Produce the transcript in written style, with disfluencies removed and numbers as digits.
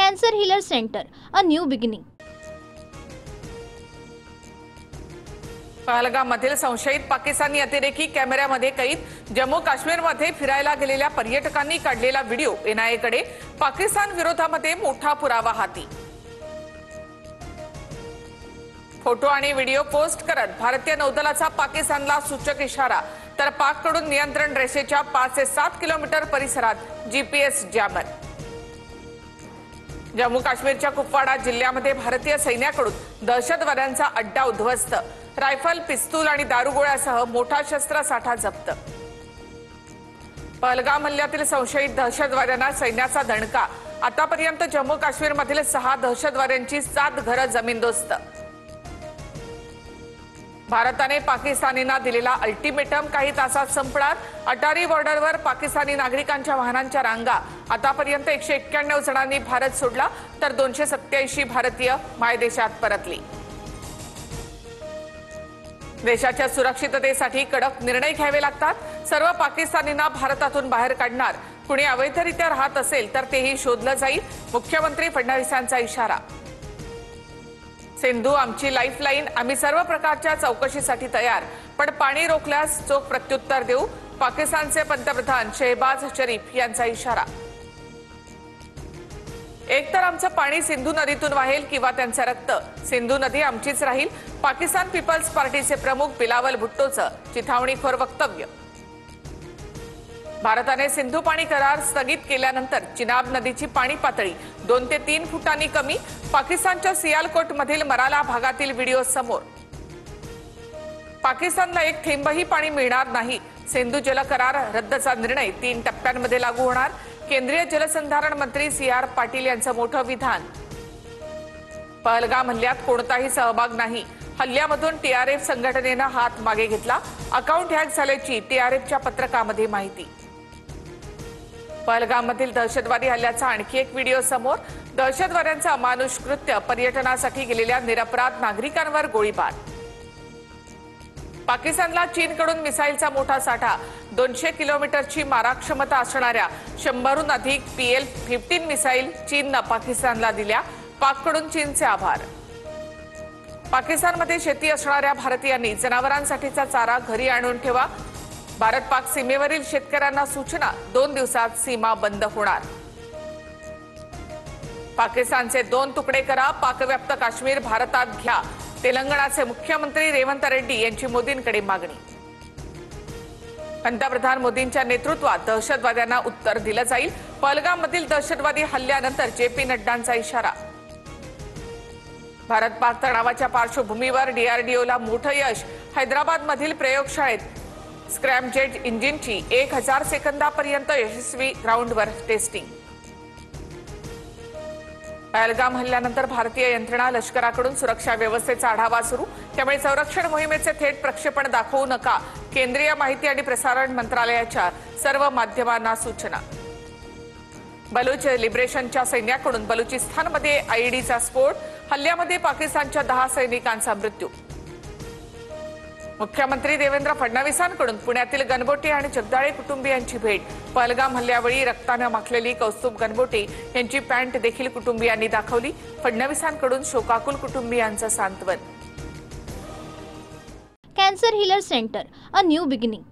Cancer Healer Center, a new beginning. पहलगाममधील संशयित पाकिस्तानी अतिरेकी कॅमेऱ्यामध्ये कैद। जम्मू काश्मीरमध्ये फिरायला गेलेल्या पर्यटकांनी काढलेला व्हिडिओ एनआयए कडे। पाकिस्तान विरोधामध्ये मोठा पुरावा हाती। फोटो आणि व्हिडिओ पोस्ट करत भारतीय नौदलाचा पाकिस्तानला सूचक इशारा। तर पाककडून नियंत्रण रेषेच्या 5 ते 7 किलोमीटर परिसरात जीपीएस जॅमर। जम्मू काश्मीरच्या कुपवाडा जिल्ह्यामध्ये भारतीय सैन्याकडून दहशतवाद्यांचा अड्डा उद्ध्वस्त। रायफल, पिस्तूल आणि दारुगोळ्यासह मोठा शस्त्रसाठा जप्त। पहलगाम हल्ल्यातील संशयित दहशतवाद्यांना सैन्याचा दणका। आतापर्यंत जम्मू काश्मीरमधील 6 दहशतवाद्यांची 7 घरं जमीनदोस्त। भारताने पाकिस्तानींना दिलेला अल्टिमेटम काही तासात संपणार। अटारी बॉर्डरवर पाकिस्तानी नागरिकांच्या वाहनांच्या रांगा। आतापर्यंत 191 जणांनी भारत सोडला, तर 287 भारतीय मायदेशात परतली। देशाच्या सुरक्षिततेसाठी कडक निर्णय घ्यावे लागतात। सर्व पाकिस्तानींना भारतातून बाहेर काढणार। कुणी अवैधरित्या राहत असेल तर तेही शोधलं जाईल। मुख्यमंत्री फडणवीसांचा इशारा। सिंधू आमची लाईफलाईन, आम्ही सर्व प्रकारच्या चौकशीसाठी तयार, पण पाणी रोखल्यास चोख प्रत्युत्तर देऊ। पाकिस्तानचे पंतप्रधान शहबाज शरीफ यांचा इशारा। एकतर आमचं पाणी सिंधू नदीतून वाहेल किंवा त्यांचं रक्त। सिंधू नदी आमचीच राहील। पाकिस्तान पीपल्स पार्टीचे प्रमुख बिलावल भुट्टोचं चिथावणीखोर वक्तव्य। भारताने सिंधू पाणी करार स्थगित केल्यानंतर चिनाब नदीची पाणी पातळी 2 ते 3 फुटांनी कमी। पाकिस्तानच्या सियालकोटमधील मराला भागातील व्हिडिओ समोर। पाकिस्तानला एक थेंबही पाणी मिळणार नाही। सिंधू जल करार रद्दचा निर्णय 3 टप्प्यांमध्ये लागू होणार। केंद्रीय जलसंधारण मंत्री CR पाटील यांचं मोठं विधान। पहलगाम हल्ल्यात कोणताही सहभाग नाही। हल्ल्यामधून TRF संघटनेनं हात मागे घेतला। अकाउंट हॅक झाल्याची TRFच्या पत्रकामध्ये माहिती। पहलगाममधील दहशतवादी हल्ल्याचा आणखी एक व्हिडिओ समोर। दहशतवाद्यांचं अमानुष कृत्य, पर्यटनासाठी गेलेल्या निरपराध नागरिकांवर गोळीबार। पाकिस्तानला चीनकडून मिसाईलचा मोठा साठा। 200 किलोमीटरची माराक्षमता असणाऱ्या 100हून अधिक PL-15 मिसाईल चीननं पाकिस्तानला दिल्या। पाककडून चीनचे आभार। पाकिस्तानमध्ये शेती असणाऱ्या भारतीयांनी जनावरांसाठीचा चारा घरी आणून ठेवा। भारत-पाक सीमेवरील शेतकऱ्यांना सूचना, 2 दिवसात सीमा बंद होणार। पाकिस्तानचे 2 तुकडे करा, पाकव्याप्त काश्मीर भारतात घ्या। तेलंगणाचे मुख्यमंत्री रेवंत रेड्डी यांची मोदींकडे मागणी। पंतप्रधान मोदींच्या नेतृत्वात दहशतवाद्यांना उत्तर दिलं जाईल। पहलगाममधील दहशतवादी हल्ल्यानंतर JP नड्डांचा इशारा। भारत-पाक तणावाच्या पार्श्वभूमीवर DRDOला मोठं यश। हैदराबादमधील प्रयोगशाळेत स्क्रॅमजेट इंजिनची 1000 सेकंदापर्यंत यशस्वी ग्राउंडवर टेस्टिंग। पहलगाम हल्ल्यानंतर भारतीय यंत्रणा लष्कराकडून सुरक्षा व्यवस्थेचा आढावा सुरू। त्यामुळे संरक्षण मोहिमेचे थेट प्रक्षेपण दाखवू नका। केंद्रीय माहिती आणि प्रसारण मंत्रालयाच्या सर्व माध्यमांना सूचना। बलूच लिबरेशनच्या सैन्याकडून बलुचिस्तानमध्ये IEDचा स्फोट। हल्ल्यामध्ये पाकिस्तानच्या 10 सैनिकांचा मृत्यू। मुख्यमंत्री देवेंद्र फडणवीसांकडून पुण्यातील गणबोटे आणि जगदाळे कुटुंबियांची भेट। पहलगाम हल्ल्यावेळी रक्तानं माखलेली कौस्तुभ गणबोटे यांची पॅन्ट देखील कुटुंबियांनी दाखवली। फडणवीसांकडून शोकाकुल कुटुंबियांचं सांत्वन। Cancer Healer Center, a new beginning.